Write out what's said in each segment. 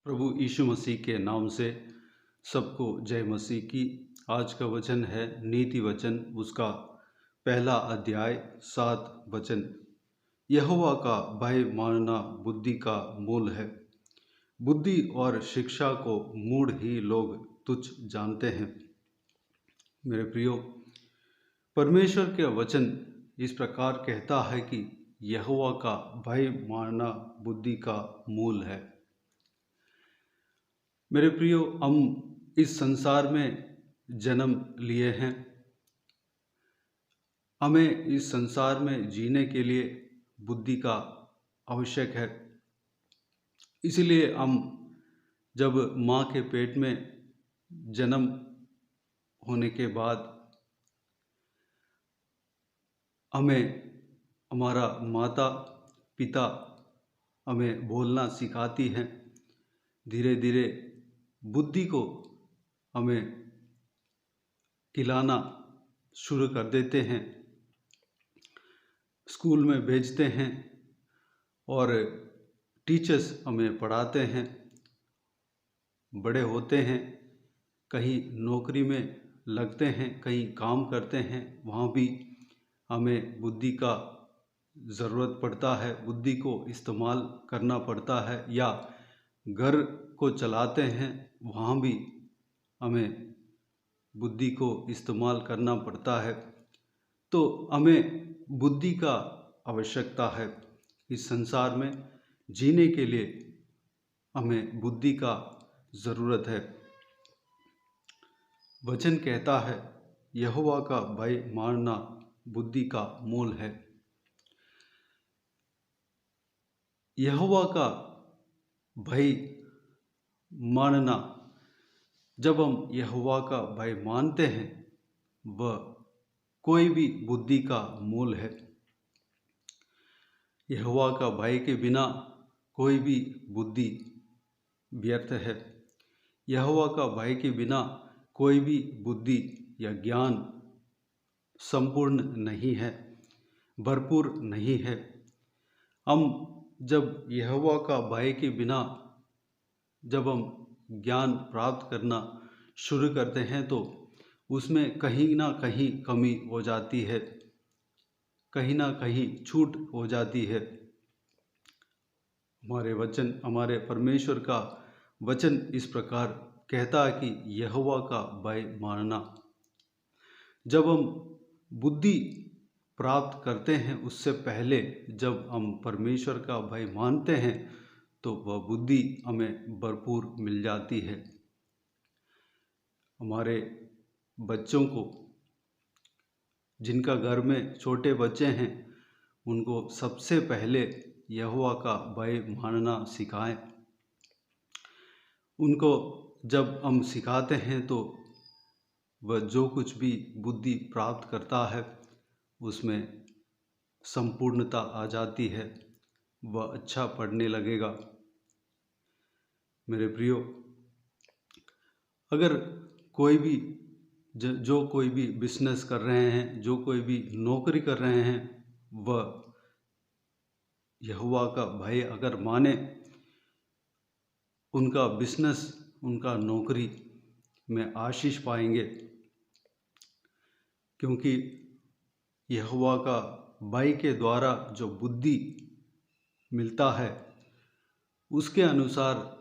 प्रभु यीशु मसीह के नाम से सबको जय मसीह की। आज का वचन है नीति वचन, उसका पहला अध्याय 7 वचन। यहोवा का भय मानना बुद्धि का मूल है। बुद्धि और शिक्षा को मूढ़ ही लोग तुच्छ जानते हैं। मेरे प्रियो, परमेश्वर के वचन इस प्रकार कहता है कि यहोवा का भय मानना बुद्धि का मूल है। मेरे प्रियो, हम इस संसार में जन्म लिए हैं। हमें इस संसार में जीने के लिए बुद्धि का आवश्यक है। इसलिए हम जब माँ के पेट में जन्म होने के बाद हमें हमारा माता पिता हमें बोलना सिखाती हैं। धीरे धीरे बुद्धि को हमें खिलाना शुरू कर देते हैं। स्कूल में भेजते हैं और टीचर्स हमें पढ़ाते हैं। बड़े होते हैं, कहीं नौकरी में लगते हैं, कहीं काम करते हैं, वहाँ भी हमें बुद्धि का ज़रूरत पड़ता है। बुद्धि को इस्तेमाल करना पड़ता है। या घर को चलाते हैं, वहाँ भी हमें बुद्धि को इस्तेमाल करना पड़ता है। तो हमें बुद्धि का आवश्यकता है। इस संसार में जीने के लिए हमें बुद्धि का ज़रूरत है। वचन कहता है यहोवा का भय मानना बुद्धि का मूल है। यहोवा का भय मानना, जब हम यहोवा का भय मानते हैं, वह कोई भी बुद्धि का मूल है। यहोवा का भय के बिना कोई भी बुद्धि व्यर्थ है। यहोवा का भय के बिना कोई भी बुद्धि या ज्ञान संपूर्ण नहीं है, भरपूर नहीं है। हम जब यहोवा का भय के बिना जब हम ज्ञान प्राप्त करना शुरू करते हैं तो उसमें कहीं ना कहीं कमी हो जाती है, कहीं ना कहीं छूट हो जाती है। हमारे परमेश्वर का वचन इस प्रकार कहता है कि यहोवा का भय मानना। जब हम बुद्धि प्राप्त करते हैं, उससे पहले जब हम परमेश्वर का भय मानते हैं तो वह बुद्धि हमें भरपूर मिल जाती है। हमारे बच्चों को, जिनका घर में छोटे बच्चे हैं, उनको सबसे पहले यहोवा का भय मानना सिखाएं। उनको जब हम सिखाते हैं तो वह जो कुछ भी बुद्धि प्राप्त करता है उसमें संपूर्णता आ जाती है। वह अच्छा पढ़ने लगेगा। मेरे प्रियो, अगर कोई भी जो कोई भी बिजनेस कर रहे हैं, जो कोई भी नौकरी कर रहे हैं, वह यहोवा का भय अगर माने, उनका बिजनेस, उनका नौकरी में आशीष पाएंगे। क्योंकि यहोवा का भय के द्वारा जो बुद्धि मिलता है, उसके अनुसार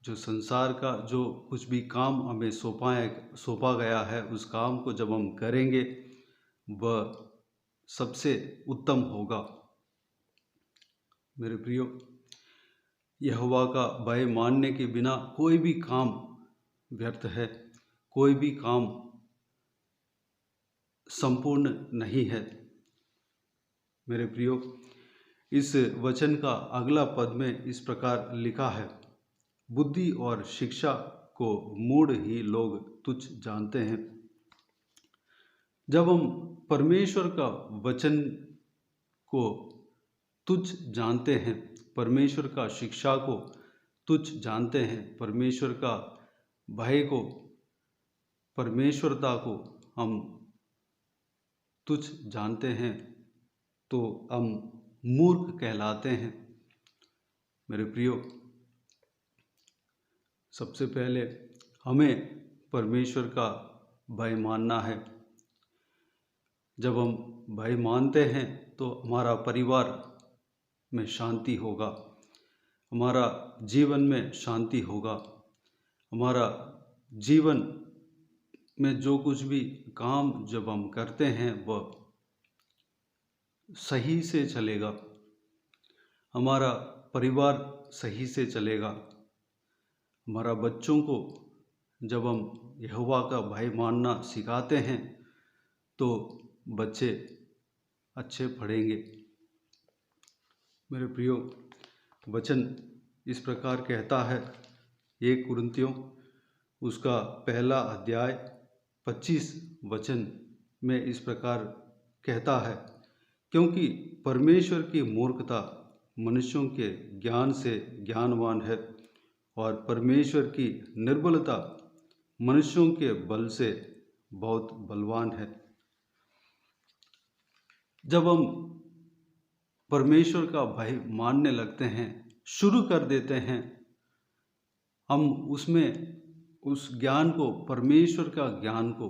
जो संसार का जो कुछ भी काम हमें सौंपा गया है, उस काम को जब हम करेंगे वह सबसे उत्तम होगा। मेरे प्रियो, यहोवा का भय मानने के बिना कोई भी काम व्यर्थ है, कोई भी काम संपूर्ण नहीं है। मेरे प्रियो, इस वचन का अगला पद में इस प्रकार लिखा है, बुद्धि और शिक्षा को मूढ़ ही लोग तुच्छ जानते हैं। जब हम परमेश्वर का वचन को तुच्छ जानते हैं, परमेश्वर का शिक्षा को तुच्छ जानते हैं, परमेश्वर का भय को, परमेश्वरता को हम तुच्छ जानते हैं, तो हम मूर्ख कहलाते हैं। मेरे प्रियो, सबसे पहले हमें परमेश्वर का भय मानना है। जब हम भय मानते हैं तो हमारा परिवार में शांति होगा, हमारा जीवन में शांति होगा, हमारा जीवन में जो कुछ भी काम जब हम करते हैं वह सही से चलेगा, हमारा परिवार सही से चलेगा। हमारा बच्चों को जब हम यहोवा का भय मानना सिखाते हैं तो बच्चे अच्छे पढ़ेंगे। मेरे प्रियो, वचन इस प्रकार कहता है, 1 कुरिन्थियों उसका पहला अध्याय 25 वचन में इस प्रकार कहता है, क्योंकि परमेश्वर की मूर्खता मनुष्यों के ज्ञान से ज्ञानवान है और परमेश्वर की निर्बलता मनुष्यों के बल से बहुत बलवान है। जब हम परमेश्वर का भय मानने लगते हैं, शुरू कर देते हैं, हम उसमें उस ज्ञान को, परमेश्वर का ज्ञान को,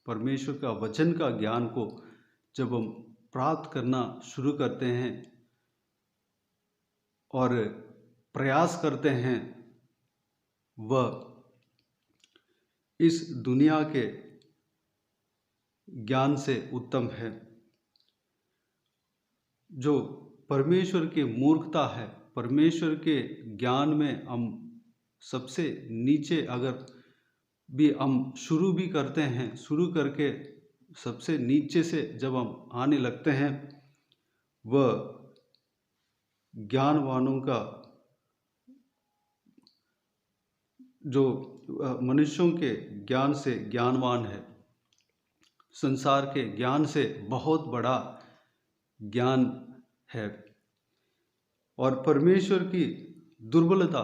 परमेश्वर का वचन का ज्ञान को जब हम प्राप्त करना शुरू करते हैं और प्रयास करते हैं, वह इस दुनिया के ज्ञान से उत्तम है। जो परमेश्वर की मूर्खता है, परमेश्वर के ज्ञान में हम सबसे नीचे अगर भी हम शुरू भी करते हैं, शुरू करके सबसे नीचे से जब हम आने लगते हैं, वह ज्ञानवानों का, जो मनुष्यों के ज्ञान से ज्ञानवान है, संसार के ज्ञान से बहुत बड़ा ज्ञान है। और परमेश्वर की दुर्बलता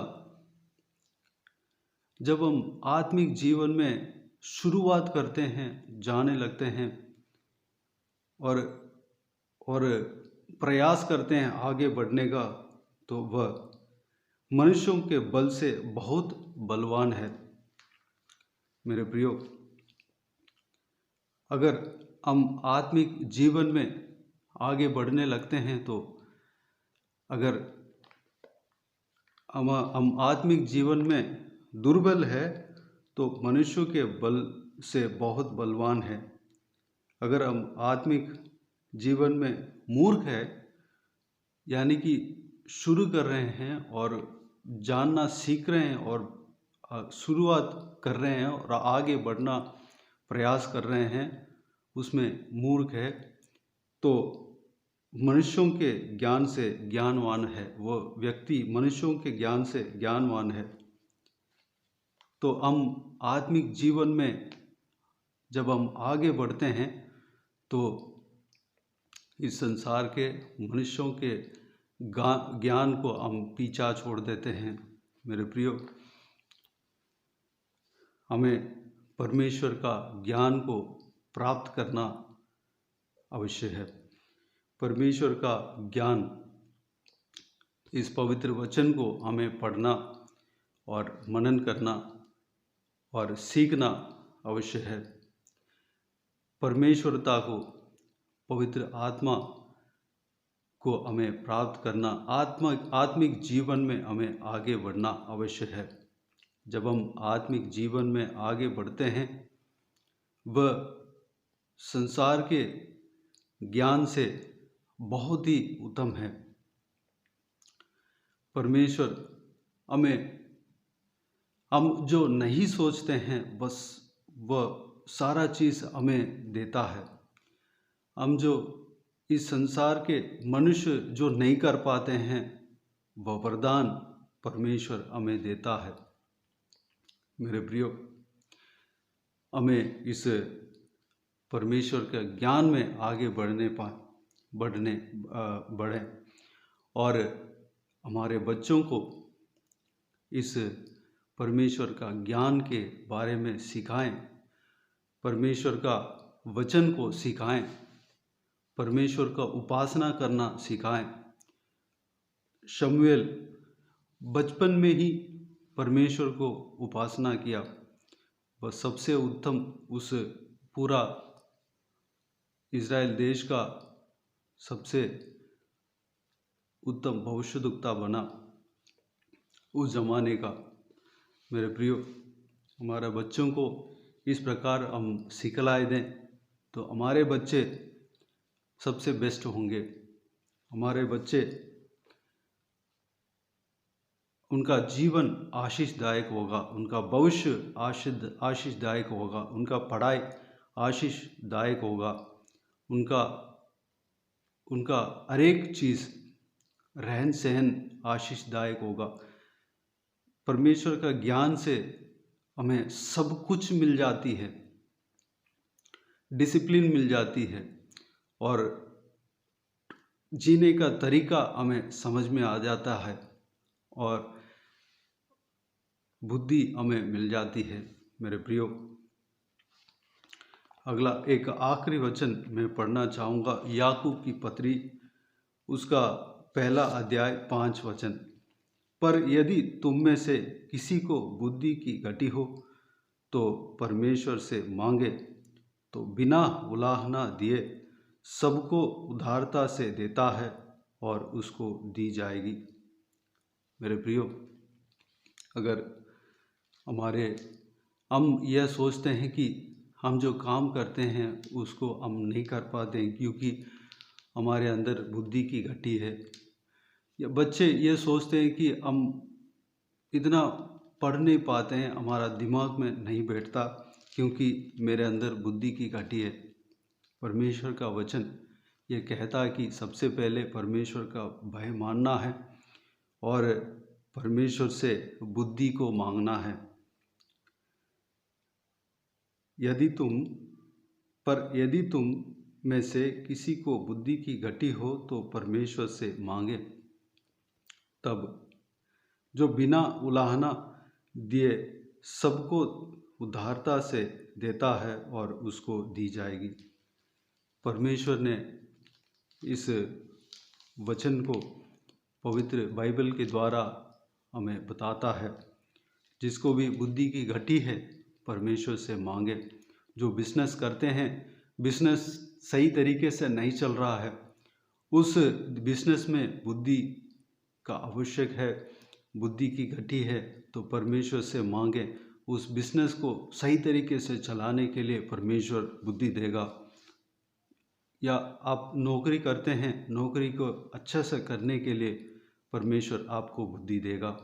जब हम आत्मिक जीवन में शुरुआत करते हैं, जाने लगते हैं और प्रयास करते हैं आगे बढ़ने का, तो वह मनुष्यों के बल से बहुत बलवान है। मेरे प्रियो, अगर हम आत्मिक जीवन में आगे बढ़ने लगते हैं, तो अगर हम आत्मिक जीवन में दुर्बल है तो मनुष्यों के बल से बहुत बलवान है। अगर हम आत्मिक जीवन में मूर्ख है, यानी कि शुरू कर रहे हैं और जानना सीख रहे हैं और शुरुआत कर रहे हैं और आगे बढ़ना प्रयास कर रहे हैं, उसमें मूर्ख है, तो मनुष्यों के ज्ञान से ज्ञानवान है, वो व्यक्ति मनुष्यों के ज्ञान से ज्ञानवान है। तो हम आत्मिक जीवन में जब हम आगे बढ़ते हैं तो इस संसार के मनुष्यों के ज्ञान को हम पीछा छोड़ देते हैं। मेरे प्रियो, हमें परमेश्वर का ज्ञान को प्राप्त करना अवश्य है। परमेश्वर का ज्ञान, इस पवित्र वचन को हमें पढ़ना और मनन करना और सीखना अवश्य है। परमेश्वरता को, पवित्र आत्मा को हमें प्राप्त करना, आत्मिक जीवन में हमें आगे बढ़ना अवश्य है। जब हम आत्मिक जीवन में आगे बढ़ते हैं, वह संसार के ज्ञान से बहुत ही उत्तम है। परमेश्वर हम जो नहीं सोचते हैं, बस वह सारा चीज़ हमें देता है। हम जो इस संसार के मनुष्य जो नहीं कर पाते हैं, वह वरदान परमेश्वर हमें देता है। मेरे प्रियो, हमें इस परमेश्वर के ज्ञान में आगे बढ़ें और हमारे बच्चों को इस परमेश्वर का ज्ञान के बारे में सिखाएं, परमेश्वर का वचन को सिखाएं, परमेश्वर का उपासना करना सिखाएं। शमूएल बचपन में ही परमेश्वर को उपासना किया, वह सबसे उत्तम उस पूरा इज़राइल देश का सबसे उत्तम भविष्यद्वक्ता बना उस ज़माने का। मेरे प्रियो, हमारे बच्चों को इस प्रकार हम सिखलाए दें तो हमारे बच्चे सबसे बेस्ट होंगे। हमारे बच्चे, उनका जीवन आशीषदायक होगा, उनका भविष्य आशीषदायक होगा, उनका पढ़ाई आशीषदायक होगा, उनका हर एक चीज़ रहन सहन आशीषदायक होगा। परमेश्वर का ज्ञान से हमें सब कुछ मिल जाती है, डिसिप्लिन मिल जाती है और जीने का तरीका हमें समझ में आ जाता है और बुद्धि हमें मिल जाती है। मेरे प्रियो, अगला एक आखिरी वचन मैं पढ़ना चाहूँगा, याकूब की पत्री, उसका 1 अध्याय 5 वचन। पर यदि तुम में से किसी को बुद्धि की घटी हो तो परमेश्वर से मांगे, तो बिना उलाहना दिए सबको उदारता से देता है और उसको दी जाएगी। मेरे प्रियो, अगर हम यह सोचते हैं कि हम जो काम करते हैं उसको हम नहीं कर पाते हैं क्योंकि हमारे अंदर बुद्धि की घटी है, या बच्चे ये सोचते हैं कि हम इतना पढ़ नहीं पाते हैं, हमारा दिमाग में नहीं बैठता क्योंकि मेरे अंदर बुद्धि की घटी है। परमेश्वर का वचन ये कहता है कि सबसे पहले परमेश्वर का भय मानना है और परमेश्वर से बुद्धि को मांगना है। यदि तुम में से किसी को बुद्धि की घटी हो तो परमेश्वर से मांगे, तब जो बिना उलाहना दिए सबको उदारता से देता है और उसको दी जाएगी। परमेश्वर ने इस वचन को पवित्र बाइबल के द्वारा हमें बताता है, जिसको भी बुद्धि की घटी है परमेश्वर से मांगे। जो बिजनेस करते हैं, बिजनेस सही तरीके से नहीं चल रहा है, उस बिजनेस में बुद्धि का आवश्यक है, बुद्धि की घटी है तो परमेश्वर से मांगे। उस बिजनेस को सही तरीके से चलाने के लिए परमेश्वर बुद्धि देगा। या आप नौकरी करते हैं, नौकरी को अच्छे से करने के लिए परमेश्वर आपको बुद्धि देगा।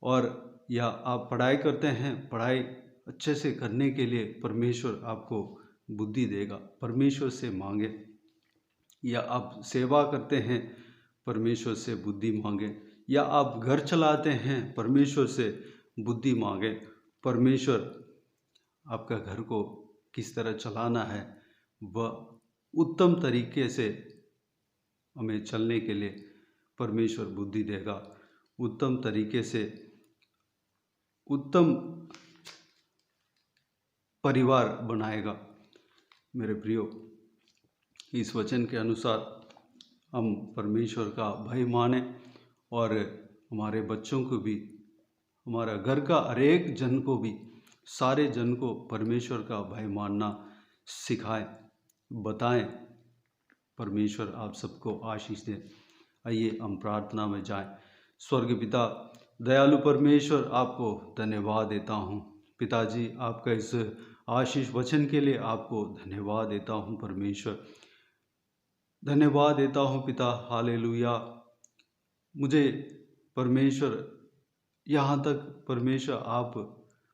और या आप पढ़ाई करते हैं, पढ़ाई अच्छे से करने के लिए परमेश्वर आपको बुद्धि देगा। परमेश्वर से मांगे। या आप सेवा करते हैं, परमेश्वर से बुद्धि मांगे। या आप घर चलाते हैं, परमेश्वर से बुद्धि मांगे। परमेश्वर आपका घर को किस तरह चलाना है वह उत्तम तरीके से हमें चलने के लिए परमेश्वर बुद्धि देगा, उत्तम तरीके से उत्तम परिवार बनाएगा। मेरे प्रियो, इस वचन के अनुसार हम परमेश्वर का भय माने और हमारे बच्चों को भी, हमारा घर का हर एक जन को भी, सारे जन को परमेश्वर का भय मानना सिखाएं, बताएं। परमेश्वर आप सबको आशीष दे। आइए हम प्रार्थना में जाएं। स्वर्ग पिता, दयालु परमेश्वर, आपको धन्यवाद देता हूँ। पिताजी, आपका इस आशीष वचन के लिए आपको धन्यवाद देता हूँ। परमेश्वर, धन्यवाद देता हूँ पिता। हालेलुया। मुझे परमेश्वर यहाँ तक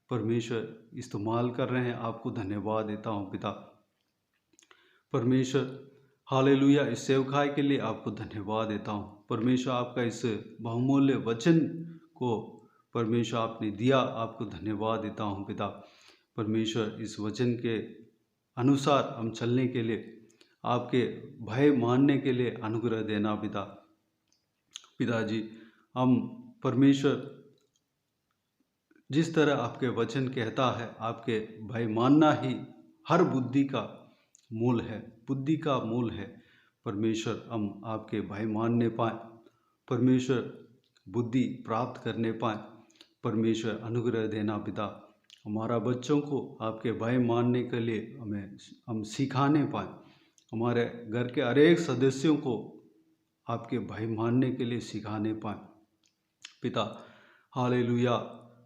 परमेश्वर इस्तेमाल कर रहे हैं, आपको धन्यवाद देता हूँ पिता। परमेश्वर, हालेलुया, इस सेवकाई के लिए आपको धन्यवाद देता हूँ। परमेश्वर, आपका इस बहुमूल्य वचन को परमेश्वर आपने दिया, आपको धन्यवाद देता हूँ पिता। परमेश्वर, इस वचन के अनुसार हम चलने के लिए, आपके भय मानने के लिए अनुग्रह देना पिता। पिताजी, हम परमेश्वर जिस तरह आपके वचन कहता है, आपके भय मानना ही हर बुद्धि का मूल है, बुद्धि का मूल है। परमेश्वर, हम आपके भय मानने पाएँ, परमेश्वर बुद्धि प्राप्त करने पाएँ, परमेश्वर अनुग्रह देना पिता। हमारा बच्चों को आपके भय मानने के लिए हम सिखाने पाएँ। हमारे घर के हर एक सदस्यों को आपके भय मानने के लिए सिखाने पाएँ पिता। हालेलुया।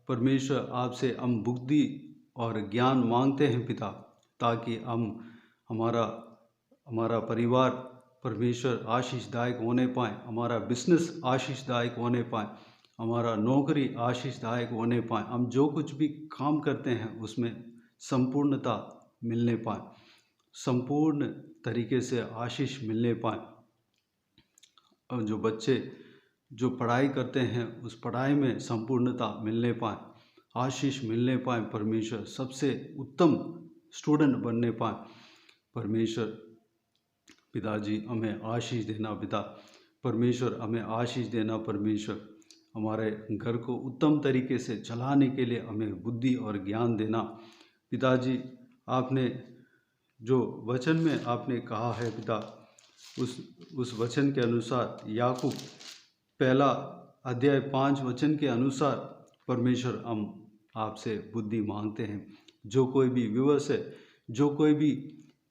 परमेश्वर आपसे हम बुद्धि और ज्ञान मांगते हैं पिता, ताकि हमारा परिवार परमेश्वर आशीषदायक होने पाए, हमारा बिजनेस आशीषदायक होने पाए, हमारा नौकरी आशीषदायक होने पाए, हम जो कुछ भी काम करते हैं उसमें संपूर्णता मिलने पाए, संपूर्ण तरीके से आशीष मिलने पाए। और जो बच्चे जो पढ़ाई करते हैं उस पढ़ाई में संपूर्णता मिलने पाए, आशीष मिलने पाए, परमेश्वर सबसे उत्तम स्टूडेंट बनने पाए। परमेश्वर पिताजी हमें आशीष देना पिता। परमेश्वर हमें आशीष देना परमेश्वर। हमारे घर को उत्तम तरीके से चलाने के लिए हमें बुद्धि और ज्ञान देना पिताजी। आपने जो वचन में आपने कहा है पिता, उस वचन के अनुसार याकूब 1:5 के अनुसार परमेश्वर हम आपसे बुद्धि मांगते हैं। जो कोई भी व्यूअर्स है, जो कोई भी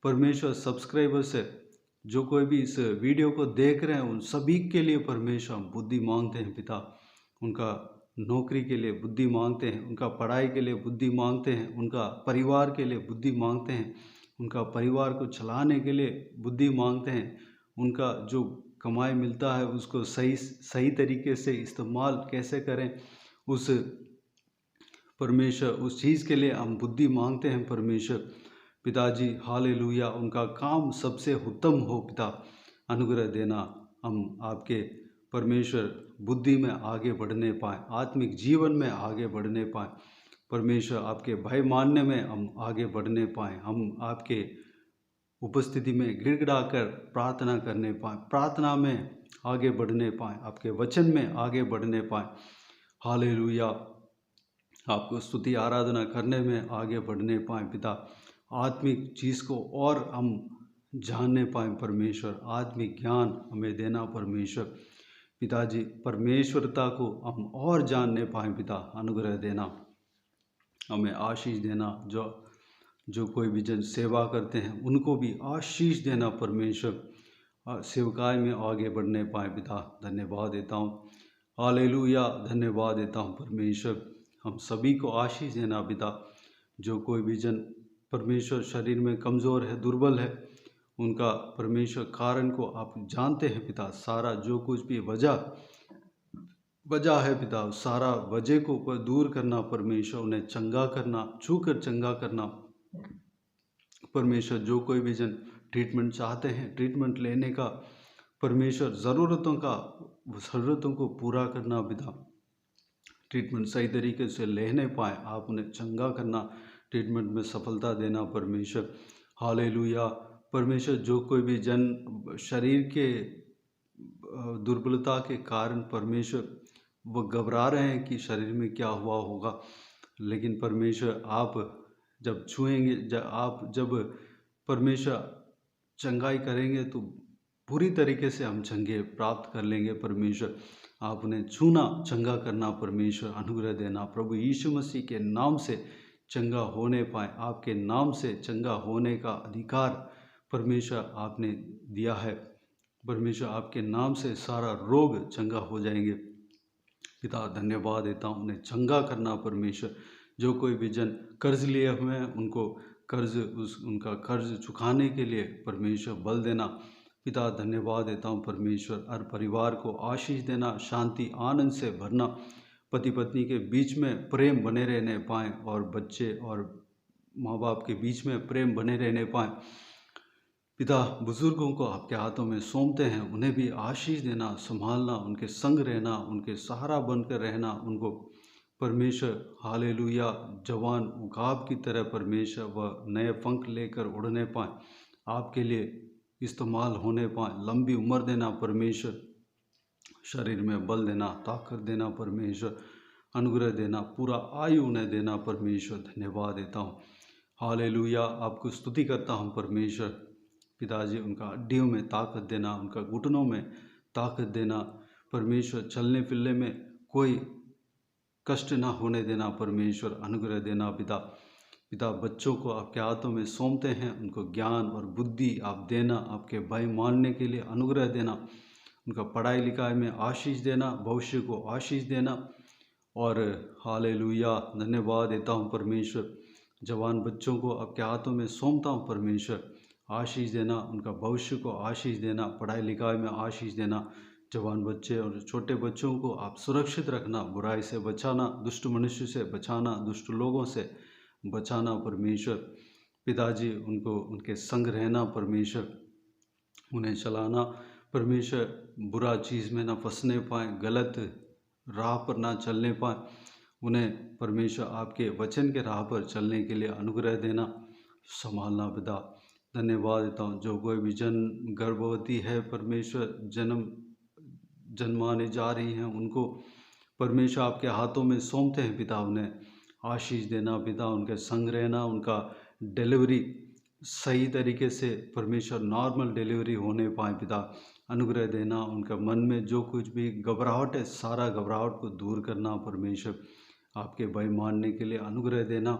परमेश्वर सब्सक्राइबर्स है, जो कोई भी इस वीडियो को देख रहे हैं, उन सभी के लिए परमेश्वर हम बुद्धि मांगते हैं पिता। उनका नौकरी के लिए बुद्धि मांगते हैं, उनका पढ़ाई के लिए बुद्धि मांगते हैं, उनका परिवार के लिए बुद्धि मांगते हैं, उनका परिवार को चलाने के लिए बुद्धि मांगते हैं, उनका जो कमाई मिलता है उसको सही तरीके से इस्तेमाल कैसे करें, उस परमेश्वर उस चीज़ के लिए हम बुद्धि मांगते हैं परमेश्वर पिताजी। हालेलुया। उनका काम सबसे उत्तम हो पिता, अनुग्रह देना। हम आपके परमेश्वर बुद्धि में आगे बढ़ने पाएँ, आत्मिक जीवन में आगे बढ़ने पाएँ परमेश्वर। आपके भय मानने में हम आगे बढ़ने पाएँ, हम आपके उपस्थिति में गिड़गिड़ा कर प्रार्थना करने पाएँ, प्रार्थना में आगे बढ़ने पाएँ, आपके वचन में आगे बढ़ने पाएँ। हालेलुया। आपको स्तुति आराधना करने में आगे बढ़ने पाएँ पिता। आत्मिक चीज़ को और हम जानने पाएँ परमेश्वर, आत्मिक ज्ञान हमें देना परमेश्वर पिताजी। परमेश्वरता को हम और जानने पाएँ पिता, अनुग्रह देना, हमें आशीष देना। जो कोई भी जन सेवा करते हैं उनको भी आशीष देना परमेश्वर, सेवकाई में आगे बढ़ने पाए पिता। धन्यवाद देता हूँ। हालेलुया। धन्यवाद देता हूँ परमेश्वर। हम सभी को आशीष देना पिता। जो कोई भी जन परमेश्वर शरीर में कमज़ोर है, दुर्बल है, उनका परमेश्वर कारण को आप जानते हैं पिता। सारा जो कुछ भी वजह है पिता, सारा वजह को दूर करना परमेश्वर, उन्हें चंगा करना, छूकर चंगा करना परमेश्वर। जो कोई भी जन ट्रीटमेंट चाहते हैं, ट्रीटमेंट लेने का परमेश्वर, ज़रूरतों को पूरा करना पिता। ट्रीटमेंट सही तरीके से लेने पाए, आप उन्हें चंगा करना, ट्रीटमेंट में सफलता देना परमेश्वर। हालेलुया। परमेश्वर जो कोई भी जन शरीर के दुर्बलता के कारण परमेश्वर वो घबरा रहे हैं कि शरीर में क्या हुआ होगा, लेकिन परमेश्वर आप जब छुएंगे, आप जब परमेश्वर चंगाई करेंगे तो पूरी तरीके से हम चंगे प्राप्त कर लेंगे परमेश्वर। आप उन्हें छूना, चंगा करना परमेश्वर, अनुग्रह देना। प्रभु यीशु मसीह के नाम से चंगा होने पाए, आपके नाम से चंगा होने का अधिकार परमेश्वर आपने दिया है परमेश्वर। आपके नाम से सारा रोग चंगा हो जाएंगे पिता। धन्यवाद देता हूँ, उन्हें चंगा करना परमेश्वर। जो कोई भी जन कर्ज लिए हुए हैं उनको उनका कर्ज चुकाने के लिए परमेश्वर बल देना पिता। धन्यवाद देता हूँ परमेश्वर। हर परिवार को आशीष देना, शांति आनंद से भरना, पति पत्नी के बीच में प्रेम बने रहने पाएँ, और बच्चे और माँ बाप के बीच में प्रेम बने रहने पाएँ पिता। बुजुर्गों को आपके हाथों में सौंपते हैं, उन्हें भी आशीष देना, संभालना, उनके संग रहना, उनके सहारा बनकर रहना, उनको परमेश्वर हालेलुया जवान उकाब की तरह परमेश्वर वह नए पंख लेकर उड़ने पाएँ, आपके लिए इस्तेमाल होने पाएँ। लंबी उम्र देना परमेश्वर, शरीर में बल देना, ताकत देना परमेश्वर, अनुग्रह देना, पूरा आयु उन्हें देना परमेश्वर। धन्यवाद देता हूँ। हालेलुया। आपको स्तुति करता हूँ परमेश्वर पिताजी। उनका हड्डियों में ताकत देना, उनका घुटनों में ताकत देना परमेश्वर। चलने फिरने में कोई कष्ट ना होने देना परमेश्वर, अनुग्रह देना पिता। पिता, बच्चों को आपके हाथों में सौंपते हैं, उनको ज्ञान और बुद्धि आप देना, आपके भय मानने के लिए अनुग्रह देना, उनका पढ़ाई लिखाई में आशीष देना, भविष्य को आशीष देना। और हालेलुया, धन्यवाद देता हूँ परमेश्वर। जवान बच्चों को आपके हाथों में सौंपता हूँ परमेश्वर, आशीष देना, उनका भविष्य को आशीष देना, पढ़ाई लिखाई में आशीष देना। जवान बच्चे और छोटे बच्चों को आप सुरक्षित रखना, बुराई से बचाना, दुष्ट मनुष्य से बचाना, दुष्ट लोगों से बचाना परमेश्वर। पिताजी, उनको उनके संग रहना परमेश्वर, उन्हें चलाना परमेश्वर, बुरा चीज़ में ना फंसने पाए, गलत राह पर ना चलने पाए, उन्हें परमेश्वर आपके वचन के राह पर चलने के लिए अनुग्रह देना, संभालना पिता। धन्यवाद देता हूँ। जो कोई भी गर्भवती है परमेश्वर, जन्माने जा रही हैं, उनको परमेश्वर आपके हाथों में सौंपते हैं पिता। उन्हें आशीष देना पिता, उनके संग रहना, उनका डिलीवरी सही तरीके से परमेश्वर नॉर्मल डिलीवरी होने पाए पिता, अनुग्रह देना। उनका मन में जो कुछ भी घबराहट है, सारा घबराहट को दूर करना परमेश्वर, आपके भय मानने के लिए अनुग्रह देना,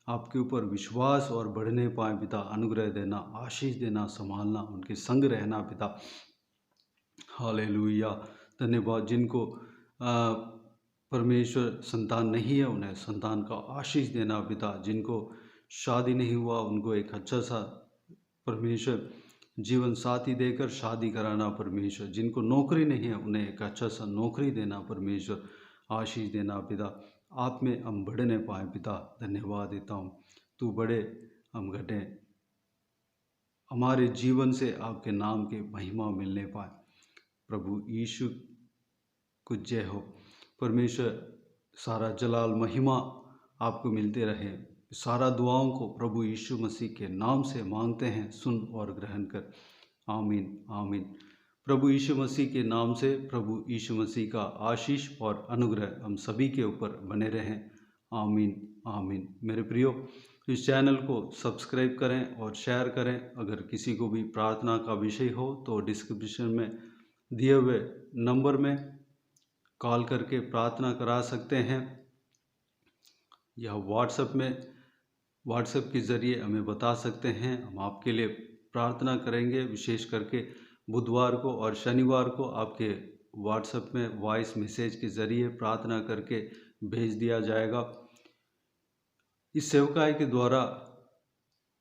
आपके ऊपर विश्वास और बढ़ने पाए पिता, अनुग्रह देना, आशीष देना, संभालना, उनके संग रहना पिता। हालेलुया, धन्यवाद। जिनको परमेश्वर संतान नहीं है, उन्हें संतान का आशीष देना पिता। जिनको शादी नहीं हुआ, उनको एक अच्छा सा परमेश्वर जीवन साथी देकर शादी कराना परमेश्वर। जिनको नौकरी नहीं है, उन्हें एक अच्छा सा नौकरी देना परमेश्वर, आशीष देना पिता। आप में हम बढ़ने पाए पिता, धन्यवाद देता हूँ। तू बढ़े, हम घटें, हमारे जीवन से आपके नाम के महिमा मिलने पाए। प्रभु यीशु को जय हो परमेश्वर। सारा जलाल महिमा आपको मिलते रहे। सारा दुआओं को प्रभु यीशु मसीह के नाम से मांगते हैं, सुन और ग्रहण कर। आमीन आमीन। प्रभु यीशु मसीह के नाम से प्रभु यीशु मसीह का आशीष और अनुग्रह हम सभी के ऊपर बने रहें। आमीन आमीन। मेरे प्रियो, इस चैनल को सब्सक्राइब करें और शेयर करें। अगर किसी को भी प्रार्थना का विषय हो तो डिस्क्रिप्शन में दिए हुए नंबर में कॉल करके प्रार्थना करा सकते हैं, या व्हाट्सएप के ज़रिए हमें बता सकते हैं। हम आपके लिए प्रार्थना करेंगे। विशेष करके बुधवार को और शनिवार को आपके व्हाट्सएप में वॉइस मैसेज के ज़रिए प्रार्थना करके भेज दिया जाएगा। इस सेवकाई के द्वारा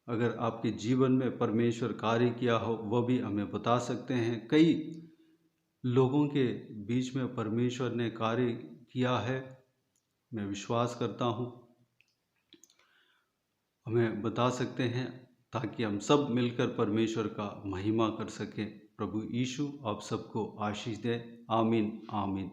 अगर आपके जीवन में परमेश्वर कार्य किया हो, वह भी हमें बता सकते हैं। कई लोगों के बीच में परमेश्वर ने कार्य किया है, मैं विश्वास करता हूँ। हमें बता सकते हैं ताकि हम सब मिलकर परमेश्वर का महिमा कर सकें। प्रभु यीशु आप सबको आशीष दे। आमीन आमीन।